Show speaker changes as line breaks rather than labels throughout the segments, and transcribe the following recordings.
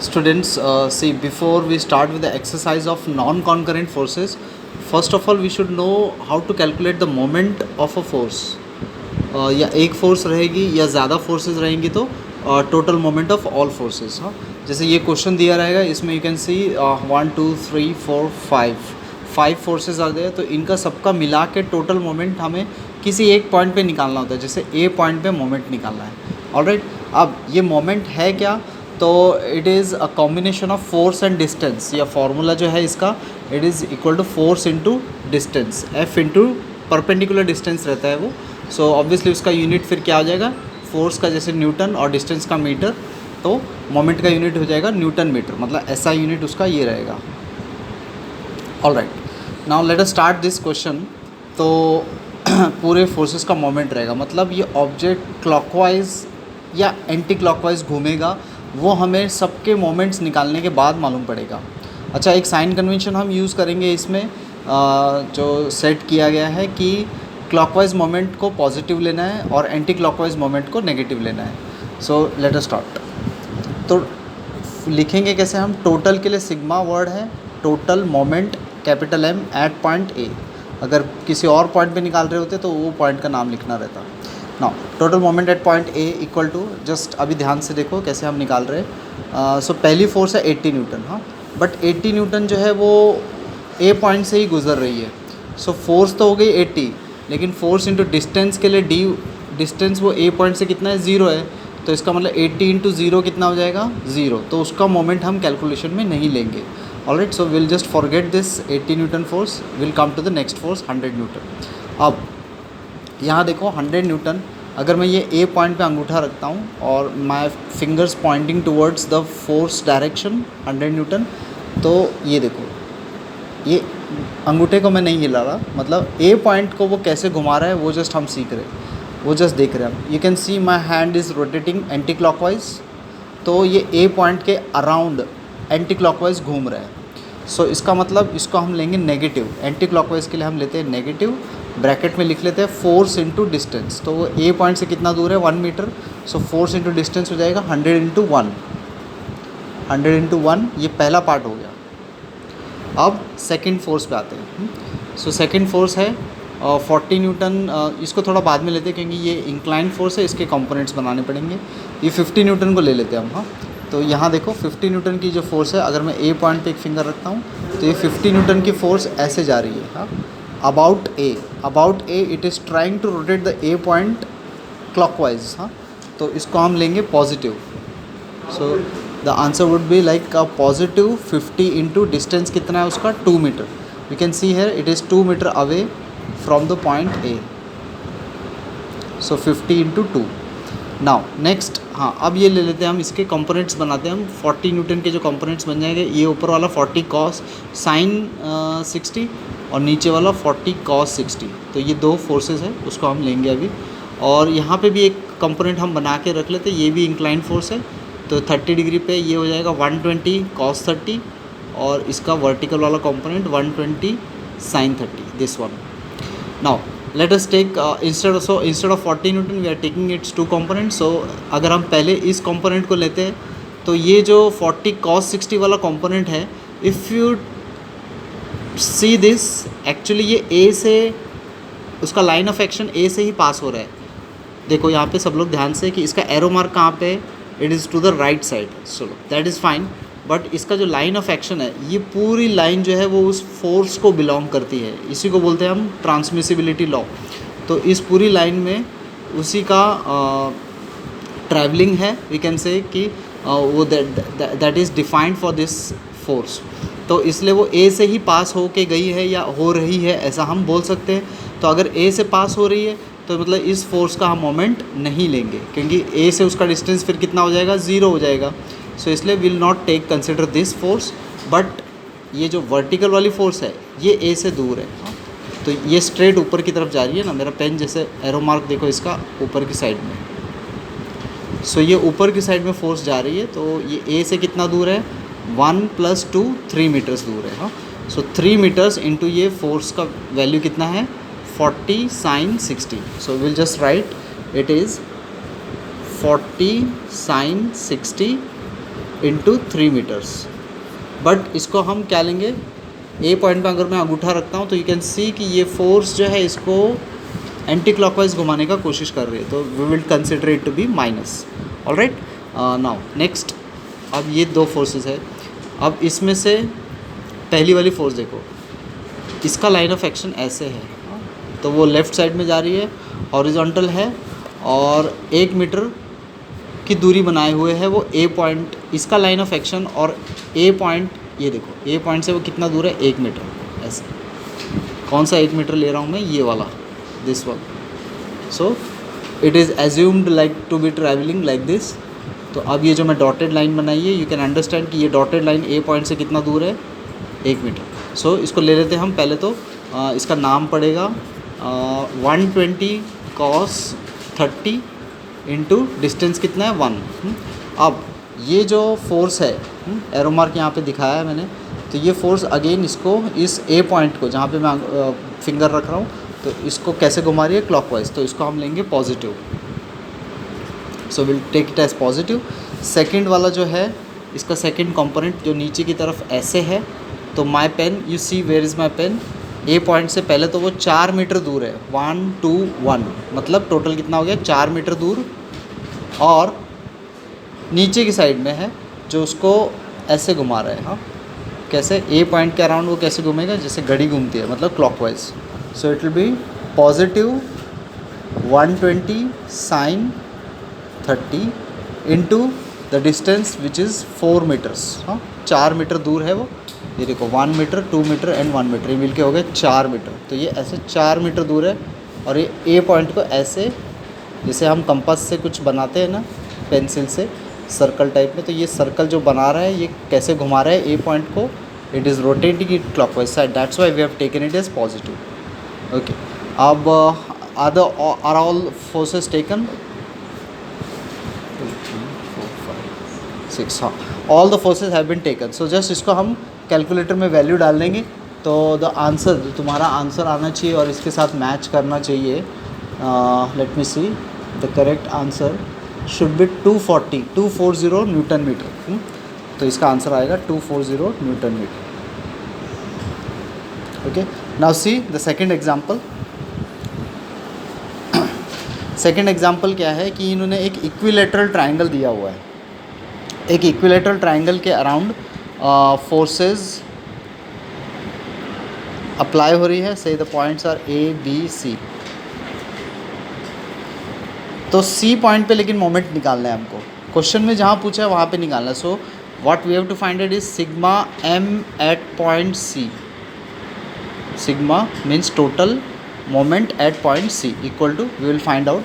Students, see, before we start with the exercise of non-concurrent forces, first of all we should know how to calculate the moment of a force. या एक force रहेगी या ज़्यादा forces रहेंगी तो total moment of all forces. हाँ, जैसे ये क्वेश्चन दिया रहेगा, इसमें यू कैन सी 1 2 3 4 5 फोर्सेस आ गए, तो इनका सबका मिला के टोटल मोमेंट हमें किसी एक पॉइंट पे निकालना होता है. जैसे ए पॉइंट पे मोमेंट निकालना है. ऑलराइट, अब ये मोमेंट है क्या, तो it is a combination of force and distance. या फार्मूला जो है इसका, it is equal to force into distance, F into perpendicular distance रहता है वो. सो ऑब्वियसली उसका यूनिट फिर क्या हो जाएगा, फोर्स का जैसे न्यूटन और डिस्टेंस का मीटर, तो मोमेंट का यूनिट हो जाएगा न्यूटन मीटर, मतलब ऐसा यूनिट उसका ये रहेगा. Alright, now let us start this question. तो पूरे फोर्सेस का मोमेंट रहेगा, मतलब ये ऑब्जेक्ट क्लॉकवाइज या एंटी क्लॉकवाइज घूमेगा, वो हमें सबके मोमेंट्स निकालने के बाद मालूम पड़ेगा. अच्छा, एक साइन कन्वेंशन हम यूज़ करेंगे इसमें, जो सेट किया गया है कि क्लॉकवाइज मोमेंट को पॉजिटिव लेना है और एंटी क्लॉकवाइज मोमेंट को नेगेटिव लेना है. So let us start. तो लिखेंगे कैसे हम, टोटल के लिए सिग्मा वर्ड है, total moment capital M at point A. अगर किसी और पॉइंट पे निकाल रहे होते तो वो पॉइंट का नाम लिखना रहता. Now total moment at point A equal to, just अभी ध्यान से देखो कैसे हम निकाल रहे हैं. सो पहली फोर्स है 80 न्यूटन. हाँ, बट 80 न्यूटन जो है वो ए पॉइंट से ही गुजर रही है. सो फोर्स तो हो गई 80, लेकिन फोर्स इंटू डिस्टेंस के लिए डी डिस्टेंस वो ए पॉइंट से कितना है, 0 है. तो इसका मतलब 80 इंटू 0 कितना हो जाएगा, 0. तो उसका मोमेंट हम कैलकुलेशन में नहीं लेंगे. Alright, so will just forget this 80 newton force, will come to the next force 100 newton. अब यहाँ देखो 100 न्यूटन, अगर मैं ये ए पॉइंट पे अंगूठा रखता हूँ और my fingers pointing towards the force direction 100 Newton, तो ये देखो, ये अंगूठे को मैं नहीं हिला रहा, मतलब ए पॉइंट को वो कैसे घुमा रहा है वो जस्ट हम सीख रहे हैं, वो जस्ट देख रहे हैं. You can C my hand is rotating anti clockwise, तो ये ए पॉइंट के अराउंड एंटी क्लॉकवाइज घूम रहा है. सो इसका मतलब इसको हम लेंगे नेगेटिव. एंटी क्लॉकवाइज के लिए हम लेते हैं नेगेटिव, ब्रैकेट में लिख लेते हैं फोर्स इंटू डिस्टेंस. तो वो ए पॉइंट से कितना दूर है, 1 metre. So force into distance हो जाएगा 100 इंटू 1. 100 इंटू 1, ये पहला पार्ट हो गया. अब सेकंड फोर्स पे आते हैं. सो सेकंड फोर्स है 40 न्यूटन. इसको थोड़ा बाद में लेते हैं क्योंकि ये इंक्लाइन फोर्स है, इसके कंपोनेंट्स बनाने पड़ेंगे. ये 50 न्यूटन को ले लेते हैं हम. हाँ, तो यहाँ देखो 50 न्यूटन की जो फोर्स है, अगर मैं ए पॉइंट पे एक फिंगर रखता हूँ तो ये 50 न्यूटन की फोर्स ऐसे जा रही है. हाँ, about A it is trying to rotate the A point clockwise. हाँ, तो इसको हम लेंगे positive. So the answer would be like a positive 50 into distance कितना है उसका, 2 metre. You can see here it is 2 metre away from the point A. So 50 into 2. Now next, हाँ, अब ये ले लेते हैं हम, इसके कंपोनेंट्स बनाते हैं हम. 40 न्यूटन के जो कंपोनेंट्स बन जाएंगे, ये ऊपर वाला 40 कॉस साइन 60 और नीचे वाला 40 कॉस 60. तो ये दो फोर्सेस है, उसको हम लेंगे अभी. और यहाँ पे भी एक कंपोनेंट हम बना के रख लेते हैं, ये भी इंक्लाइन फोर्स है. तो 30 डिग्री पे ये हो जाएगा 120 कॉस 30, और इसका वर्टिकल वाला component 120 sine 30, this one. Now let us take instead of 40 newton we are taking its 2 components. So अगर हम पहले इस कंपोनेंट को लेते हैं तो ये जो 40 cos 60 वाला कंपोनेंट है, if you see this, actually ये ए से, उसका लाइन ऑफ एक्शन ए से ही पास हो रहा है. देखो यहाँ पे सब लोग ध्यान से कि इसका एरो मार्क कहाँ पे है, it is to the right side. चलो दैट इज़ फाइन, बट इसका जो लाइन ऑफ एक्शन है, ये पूरी लाइन जो है वो उस फोर्स को बिलोंग करती है. इसी को बोलते हैं हम ट्रांसमिसिबिलिटी लॉ. तो इस पूरी लाइन में उसी का ट्रैवलिंग है, वी कैन से कि वो that is defined for this force. तो इसलिए वो ए से ही पास हो के गई है या हो रही है, ऐसा हम बोल सकते हैं. तो अगर ए से पास हो रही है तो मतलब इस फोर्स का हम मोमेंट नहीं लेंगे, क्योंकि ए से उसका डिस्टेंस फिर कितना हो जाएगा, 0 हो जाएगा. सो इसलिए will not take consider this force. But ये जो वर्टिकल वाली फोर्स है ये ए से दूर है. तो ये स्ट्रेट ऊपर की तरफ जा रही है ना, मेरा पेन जैसे एरो मार्क देखो इसका ऊपर की साइड में. सो ये ऊपर की साइड में फोर्स जा रही है. तो ये ए से कितना दूर है, 1 + 2 3 मीटर्स दूर है. हाँ, सो 3 मीटर्स इंटू ये फोर्स का वैल्यू कितना है, 40 sine 60. So will just write it is 40 sine 60 into 3 metres. But इसको हम क्या लेंगे, ए पॉइंट पे अगर मैं अंगूठा रखता हूँ तो यू कैन सी कि ये फोर्स जो है इसको एंटी क्लॉकवाइज घुमाने का कोशिश कर रही है, तो we will consider it to be minus. Alright, now next, अब ये दो फोर्सेस है। अब इसमें से पहली वाली फोर्स देखो, इसका लाइन ऑफ एक्शन ऐसे है, तो वो लेफ़्ट साइड में जा रही है, हॉरिजॉन्टल है, और 1 मीटर की दूरी बनाए हुए है वो ए पॉइंट, इसका लाइन ऑफ एक्शन, और ए पॉइंट, ये देखो ए पॉइंट से वो कितना दूर है, 1 मीटर। ऐसे कौन सा 1 मीटर ले रहा हूँ मैं, ये वाला, this one. So it is assumed like to be travelling like this. तो अब ये जो मैं डॉटेड लाइन बनाई है, यू कैन अंडरस्टैंड कि ये डॉटेड लाइन ए पॉइंट से कितना दूर है, 1 मीटर। सो इसको ले लेते हैं हम पहले तो, इसका नाम पड़ेगा 120 cos 30 इंटू डिस्टेंस कितना है 1। अब ये जो फोर्स है, एरो मार्क यहाँ पे दिखाया है मैंने, तो ये फोर्स अगेन इसको, इस ए पॉइंट को जहाँ पे मैं फिंगर रख रहा हूँ, तो इसको कैसे घुमा रही है, क्लॉकवाइज, तो इसको हम लेंगे positive. So will take it as positive. Second वाला जो है, इसका सेकंड कंपोनेंट जो नीचे की तरफ ऐसे है, तो my pen, you see where is my pen, A point से पहले तो वो 4 मीटर दूर है, 1 2 1, मतलब टोटल कितना हो गया, 4 मीटर दूर, और नीचे की साइड में है जो उसको ऐसे घुमा रहा है। हाँ, कैसे, ए पॉइंट के अराउंड वो कैसे घूमेगा, जैसे घड़ी घूमती है, मतलब clockwise. So it will be positive 120 sin 30 into the distance which is 4 metres. हाँ, 4 मीटर दूर है वो, ये देखो 1 मीटर 2 मीटर एंड 1 मीटर, ये मिल के हो गए 4 मीटर। तो ये ऐसे 4 मीटर दूर है, और ये ए पॉइंट को ऐसे, जैसे हम कंपास से कुछ बनाते हैं ना पेंसिल से, सर्कल टाइप में, तो ये सर्कल जो बना रहा है ये कैसे घुमा रहा है ए पॉइंट को, it is rotating it clockwise side, that's why we have taken it as positive. Okay, अब आर ऑल फोर्सेस टेकन, 2 3 4 5 6, हाँ, all the forces have been taken. So just इसको हम कैलकुलेटर में वैल्यू डाल देंगे, तो the answer, तुम्हारा answer आना चाहिए और इसके साथ मैच करना चाहिए। Let me see, the correct answer should be 240 newton metre. तो इसका आंसर आएगा 240 newton metre. Okay, now see the second example. Second example क्या है कि इन्होंने एक इक्विलेटरल ट्राइंगल दिया हुआ है, एक इक्विलेटरल ट्राइंगल के अराउंड फोर्सेस अप्लाई हो रही है, so the points are A B C. तो सी पॉइंट पे लेकिन मोमेंट निकालना है हमको, क्वेश्चन में जहाँ पूछा है वहाँ पे निकालना है। So what we have to find it is sigma M at point C. Sigma means total moment at point C equal to, we will find out.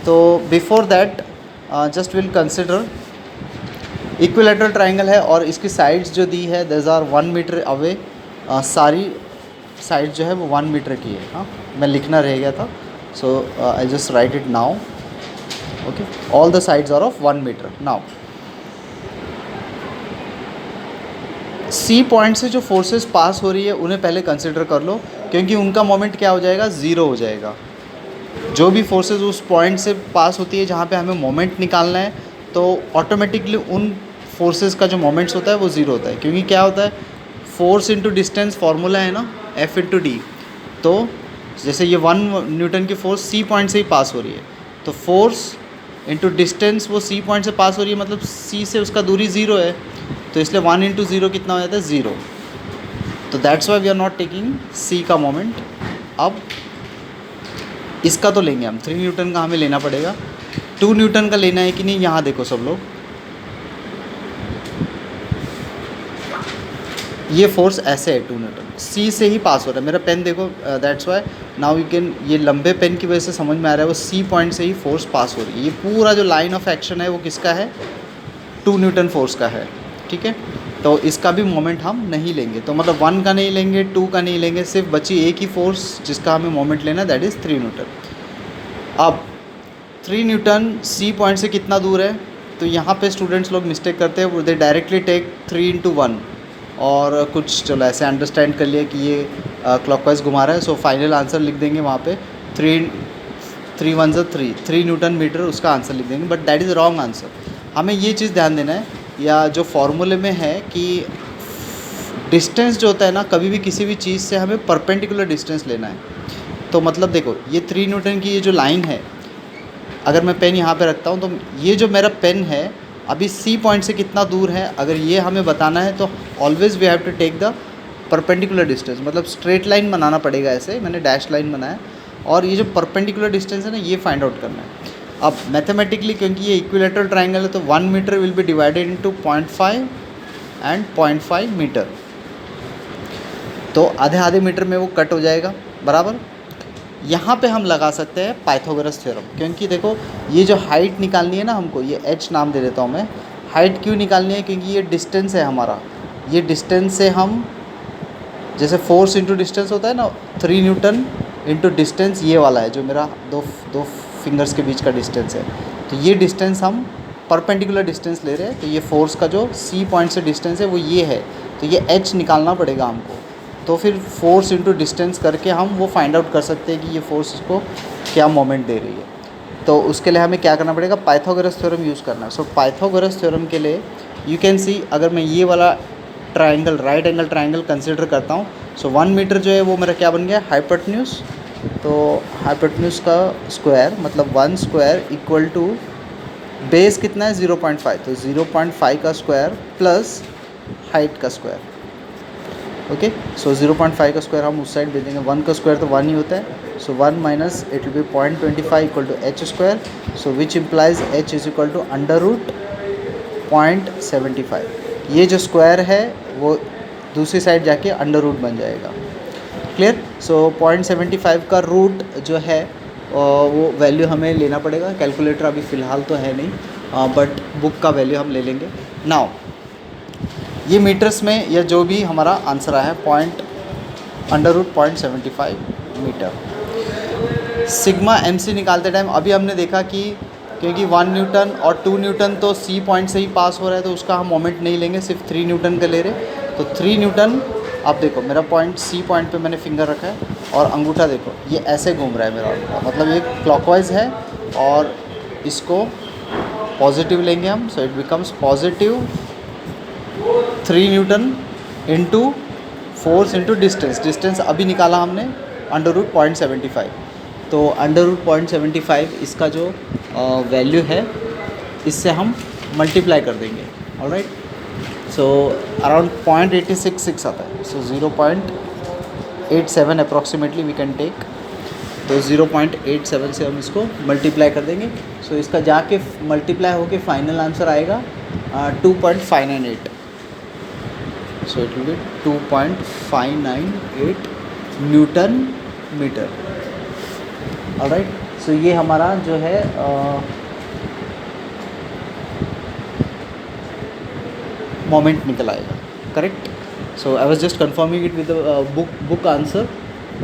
तो before that just will consider equilateral triangle है, और इसकी sides जो दी है there are 1 metre away, सारी side जो है वो 1 मीटर की है। हाँ, मैं लिखना रह गया था, so I just write it now. Okay, all the sides are of 1 metre. Now C point से जो फोर्सेस पास हो रही है उन्हें पहले कंसिडर कर लो, क्योंकि उनका मोमेंट क्या हो जाएगा, ज़ीरो हो जाएगा। जो भी फोर्सेस उस पॉइंट से पास होती है जहाँ पे हमें मोमेंट निकालना है, तो ऑटोमेटिकली उन फोर्सेस का जो मोमेंट्स होता है वो ज़ीरो होता है, क्योंकि क्या होता है, फोर्स इंटू डिस्टेंस फार्मूला है ना, F इंटू डी। तो जैसे ये 1 न्यूटन की फोर्स सी पॉइंट से ही पास हो रही है, तो फोर्स इंटू डिस्टेंस वो सी पॉइंट से पास हो रही है, मतलब सी से उसका दूरी ज़ीरो है, तो इसलिए 1 इंटू ज़ीरो कितना हो जाता है, ज़ीरो। तो that's why we are not taking C का मोमेंट। अब इसका तो लेंगे हम, 3 न्यूटन का हमें लेना पड़ेगा। 2 न्यूटन का लेना है कि नहीं, यहाँ देखो सब लोग, ये फोर्स ऐसे है 2 न्यूटन, सी से ही पास हो रहा है। मेरा पेन देखो, that's why now you can, ये लंबे पेन की वजह से समझ में आ रहा है वो सी पॉइंट से ही फोर्स पास हो रही है। ये पूरा जो लाइन ऑफ एक्शन है वो किसका है, 2 न्यूटन फोर्स का है। ठीक है, तो इसका भी मोमेंट हम नहीं लेंगे, तो मतलब 1 का नहीं लेंगे, 2 का नहीं लेंगे, सिर्फ बची एक ही फोर्स जिसका हमें मोमेंट लेना है, दैट इज़ 3 न्यूटन। अब 3 न्यूटन सी पॉइंट से कितना दूर है, तो यहाँ पे स्टूडेंट्स लोग मिस्टेक करते हैं, दे डायरेक्टली टेक 3 इंटू 1, और कुछ चलो ऐसे अंडरस्टैंड कर लिया कि ये क्लॉकवाइज घुमा रहा है, सो फाइनल आंसर लिख देंगे वहाँ पे 3 1 3 न्यूटन मीटर, उसका आंसर लिख देंगे, but that is wrong answer. हमें ये चीज़ ध्यान देना है या जो फॉर्मूले में है कि डिस्टेंस जो होता है ना, कभी भी किसी भी चीज़ से हमें परपेंडिकुलर डिस्टेंस लेना है। तो मतलब देखो, ये 3 न्यूटन की ये जो लाइन है, अगर मैं पेन यहाँ पे रखता हूँ तो ये जो मेरा पेन है अभी सी पॉइंट से कितना दूर है, अगर ये हमें बताना है तो always we have to take the perpendicular distance, मतलब स्ट्रेट लाइन बनाना पड़ेगा। ऐसे मैंने डैश लाइन बनाया और ये जो परपेंडिकुलर डिस्टेंस है ना, ये फाइंड आउट करना है। अब मैथमेटिकली क्योंकि ये इक्विलेटरल ट्राइंगल है तो 1 metre will be divided into 0.5 and 0.5 metre, तो आधे आधे मीटर में वो कट हो जाएगा बराबर। यहाँ पे हम लगा सकते हैं पाइथागोरस थ्योरम, क्योंकि देखो ये जो हाइट निकालनी है ना हमको, ये h नाम दे देता हूँ मैं। हाइट क्यों निकालनी है? क्योंकि ये डिस्टेंस है हमारा, ये डिस्टेंस से हम जैसे फोर्स इंटू डिस्टेंस होता है ना, 3 न्यूटन इंटू डिस्टेंस ये वाला है जो मेरा दो फिंगर्स के बीच का डिस्टेंस है। तो ये डिस्टेंस हम परपेंडिकुलर डिस्टेंस ले रहे हैं, तो ये फोर्स का जो सी पॉइंट से डिस्टेंस है वो ये है, तो ये h निकालना पड़ेगा हमको। तो फिर फोर्स इंटू डिस्टेंस करके हम वो फाइंड आउट कर सकते हैं कि ये फोर्स इसको क्या मोमेंट दे रही है। तो उसके लिए हमें क्या करना पड़ेगा? पाइथागोरस थ्योरम यूज़ करना है। सो पाइथागोरस थ्योरम के लिए यू कैन सी, अगर मैं ये वाला triangle, right angle triangle consider करता हूँ, सो 1 मीटर जो है वो मेरा क्या बन गया? हाइपोटेन्यूज। तो हाइपोटेन्यूज का स्क्वायर मतलब 1 स्क्वायर इक्वल टू बेस कितना है? 0.5, तो 0.5 का स्क्वायर प्लस हाइट का स्क्वायर। ओके, सो 0.5 का स्क्वायर हम उस साइड दे देंगे, 1 का स्क्वायर तो 1 ही होता है। So 1 minus it will be 0.25 equal to h square, so which implies h is equal to under root 0.75। ये जो स्क्वायर है वो दूसरी साइड जाके अंडर रूट बन जाएगा। क्लियर? सो 0.75 का रूट जो है वो वैल्यू हमें लेना पड़ेगा। कैलकुलेटर अभी फ़िलहाल तो है नहीं, बट बुक का वैल्यू हम ले लेंगे। नाउ ये मीटर्स में या जो भी हमारा आंसर आया है under root 0.75 metre. Sigma MC निकालते टाइम अभी हमने देखा कि क्योंकि 1 न्यूटन और 2 न्यूटन तो सी पॉइंट से ही पास हो रहा है, तो उसका हम मोमेंट नहीं लेंगे, सिर्फ 3 न्यूटन का ले रहे। तो 3 न्यूटन, अब देखो मेरा पॉइंट सी पॉइंट पे मैंने फिंगर रखा है और अंगूठा देखो ये ऐसे घूम रहा है मेरा अंगूठा, मतलब ये क्लॉकवाइज है और इसको पॉजिटिव लेंगे हम। So it becomes positive 3 Newton into force into distance. Distance अभी निकाला हमने अंडर रूट 0.75, तो अंडर रूट 0.75 इसका जो वैल्यू है इससे हम मल्टीप्लाई कर देंगे। ऑलराइट, सो अराउंड 0.866 आता है, सो 0.87 अप्रॉक्सीमेटली वी कैन टेक। तो 0.87 से हम इसको मल्टीप्लाई कर देंगे। सो इसका जाके मल्टीप्लाई होके फाइनल आंसर आएगा 2.598। So it will be 2.598 newton metre. Alright, so ये हमारा जो है मोमेंट निकल आएगा। Correct? So I was just confirming it with the book answer.